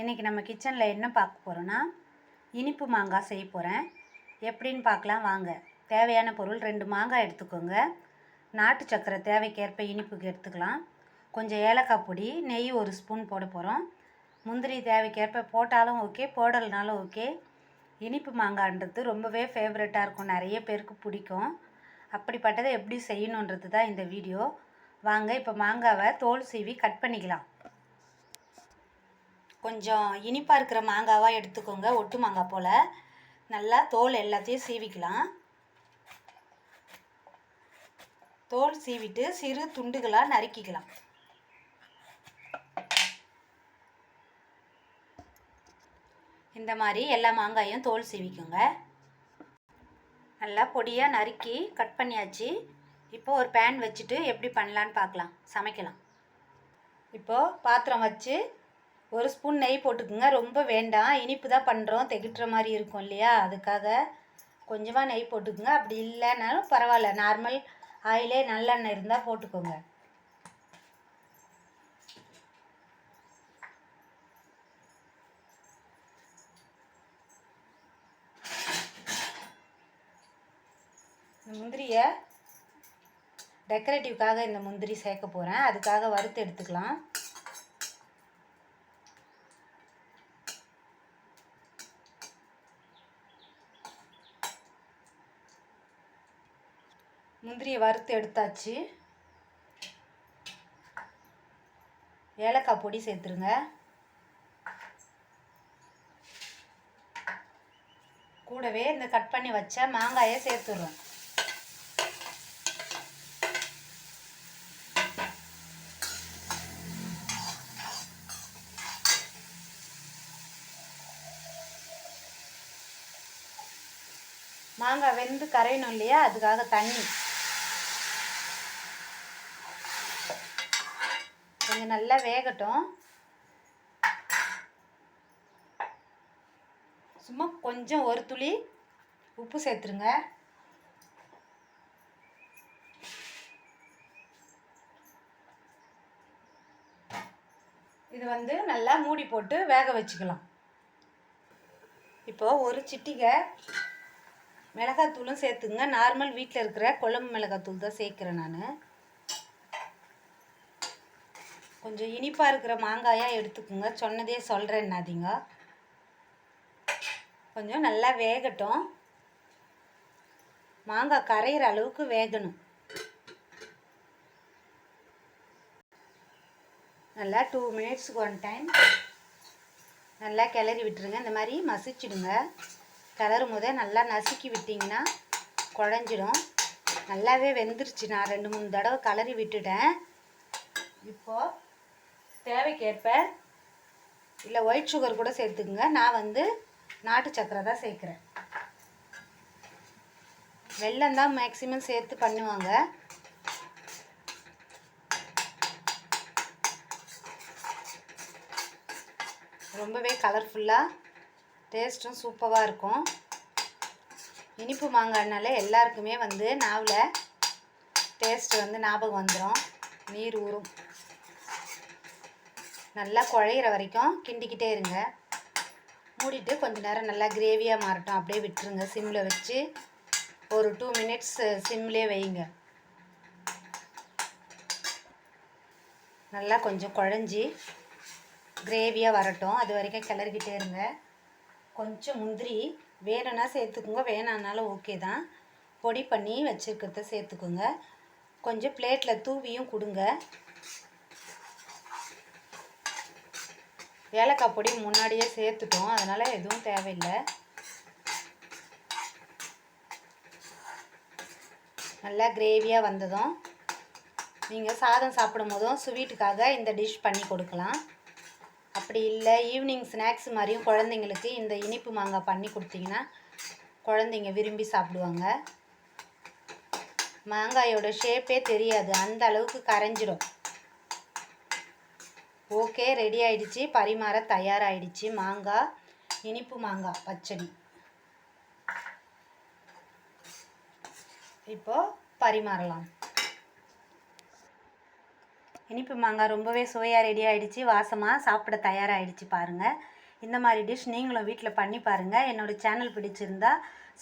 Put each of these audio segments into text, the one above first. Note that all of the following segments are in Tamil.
இன்றைக்கி நம்ம கிச்சனில் என்ன பார்க்க போகிறோன்னா இனிப்பு மாங்காய் செய்ய போகிறேன். எப்படின்னு பார்க்கலாம் வாங்க. தேவையான பொருள் 2 மாங்காய் எடுத்துக்கோங்க. நாட்டு சக்கரை தேவைக்கேற்ப இனிப்புக்கு எடுத்துக்கலாம். கொஞ்சம் ஏலக்காய் பொடி, நெய் 1 ஸ்பூன் போட போகிறோம். முந்திரி தேவைக்கேற்ப போட்டாலும் ஓகே, போடலைனாலும் ஓகே. இனிப்பு மாங்காய்ன்றது ரொம்பவே ஃபேவரட்டாக இருக்கும், நிறைய பேருக்கு பிடிக்கும். அப்படிப்பட்டதை எப்படி செய்யணுன்றது தான் இந்த வீடியோ. வாங்க இப்போ மாங்காவை தோல் சீவி கட் பண்ணிக்கலாம். கொஞ்சம் இனிப்பாக இருக்கிற மாங்காவாக எடுத்துக்கோங்க, ஒட்டு மாங்காய் போல். நல்லா தோல் எல்லாத்தையும் சீவிக்கலாம். தோல் சீவிட்டு சிறு துண்டுகளாக நறுக்கிக்கலாம். இந்த மாதிரி எல்லா மாங்காயும் தோல் சீவிக்குங்க. நல்லா பொடியாக நறுக்கி கட் பண்ணியாச்சு. இப்போது ஒரு பேன் வச்சுட்டு எப்படி பண்ணலான்னு பார்க்கலாம், சமைக்கலாம். இப்போது பாத்திரம் வச்சு 1 ஸ்பூன் நெய் போட்டுக்குங்க. ரொம்ப வேண்டாம், இனிப்பு தான் பண்ணுறோம், திகட்டுற மாதிரி இருக்கும் இல்லையா, அதுக்காக கொஞ்சமாக நெய் போட்டுக்குங்க. அப்படி இல்லைனாலும் பரவாயில்ல, நார்மல் ஆயிலே நல்லெண்ணெய் இருந்தால் போட்டுக்கோங்க. இந்த முந்திரியை டெக்கரேட்டிவ்காக இந்த முந்திரி சேர்க்க போகிறேன், அதுக்காக வறுத்து எடுத்துக்கலாம். முந்திரியை வறுத்து எடுத்தாச்சு. ஏலக்காய் பொடி சேர்த்துருங்க. கூடவே இந்த கட் பண்ணி வச்ச மாங்காயை சேர்த்துடுறோம். மாங்காய் வெந்து கரையணும் இல்லையா, அதுக்காக தண்ணி கொஞ்சம் நல்லா வேகட்டும். சும்மா கொஞ்சம் ஒரு துளி உப்பு சேர்த்துருங்க. இது நல்லா மூடி போட்டு வேக வச்சுக்கலாம். இப்போது ஒரு சிட்டிகை மிளகாத்தூளும் சேர்த்துங்க. நார்மல் வீட்டில் இருக்கிற குழம்பு மிளகாத்தூள் தான் சேர்க்குறேன் நான். கொஞ்சம் இனிப்பாக இருக்கிற மாங்காயாக எடுத்துக்கோங்க, சொன்னதே சொல்கிறேன்னாதீங்க. கொஞ்சம் நல்லா வேகட்டும். மாங்காய் கரையிற அளவுக்கு வேகணும். நல்லா 2 மினிட்ஸுக்கு 1 டைம் நல்லா கிளறி விட்டுருங்க. இந்த மாதிரி மசிச்சிடுங்க. கிளறும் போதே நல்லா நசுக்கி விட்டிங்கன்னா குழஞ்சிடும். நல்லாவே வெந்துருச்சு. நான் 2-3 தடவை கிளறி விட்டுட்டேன். இப்போது தேவைக்கேற்ப இல்லை ஒயிட் சுகர் கூட சேர்த்துக்குங்க. நான் நாட்டு சக்கரை தான் சேர்க்குறேன். வெல்லம் தான் மேக்ஸிமம் சேர்த்து பண்ணுவாங்க. ரொம்பவே கலர்ஃபுல்லாக டேஸ்ட்டும் சூப்பராக இருக்கும். இனிப்பு மாங்காய்னாலே எல்லாருக்குமே நாவில் டேஸ்ட் ஞாபகம் வந்துடும், நீர் ஊறும். நல்லா குழையிற வரைக்கும் கிண்டிக்கிட்டே இருங்க. மூடிட்டு கொஞ்ச நேரம் நல்லா கிரேவியாக மாறட்டும், அப்படியே விட்டுருங்க. சிம்மில் வச்சு ஒரு 2 மினிட்ஸ் சிம்லேயே வைங்க. நல்லா கொஞ்சம் குழஞ்சி கிரேவியாக வரட்டும், அது வரைக்கும் கிளறிக்கிட்டே இருங்க. கொஞ்சம் முந்திரி வேணும்னா சேர்த்துக்குங்க, வேணான்னாலும் ஓகே தான். பொடி பண்ணி வச்சுருக்கிறத சேர்த்துக்குங்க. கொஞ்சம் பிளேட்டில் தூவியும் கொடுங்க. ஏலக்காய் பொடி முன்னாடியே சேர்த்துட்டோம், அதனால் எதுவும் தேவையில்லை. நல்லா கிரேவியாக வந்ததும் நீங்கள் சாதம் சாப்பிடும் போதும் ஸ்வீட்டுக்காக இந்த டிஷ் பண்ணி கொடுக்கலாம். அப்படி இல்லை ஈவினிங் ஸ்நாக்ஸ் மாதிரியும் குழந்தைங்களுக்கு இந்த இனிப்பு மாங்காய் பண்ணி கொடுத்தீங்கன்னா குழந்தைங்க விரும்பி சாப்பிடுவாங்க. மாங்காயோட ஷேப்பே தெரியாது, அந்த அளவுக்கு கரைஞ்சிடும். ஓகே, ரெடி ஆயிடுச்சு, பரிமாற தயாராகிடுச்சு மாங்காய் இனிப்பு மாங்காய் பச்சடி. இப்போது பரிமாறலாம். இனிப்பு மாங்காய் ரொம்பவே சுவையாக ரெடி ஆகிடுச்சு, வாசமாக சாப்பிட தயாராகிடுச்சு பாருங்கள். இந்த மாதிரி டிஷ் நீங்களும் வீட்டில் பண்ணி பாருங்கள். என்னோடய சேனல் பிடிச்சிருந்தா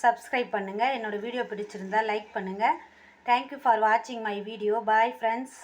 சப்ஸ்கிரைப் பண்ணுங்கள். என்னோடய வீடியோ பிடிச்சிருந்தா லைக் பண்ணுங்கள். தேங்க்யூ ஃபார் வாட்சிங் மை வீடியோ. Bye friends.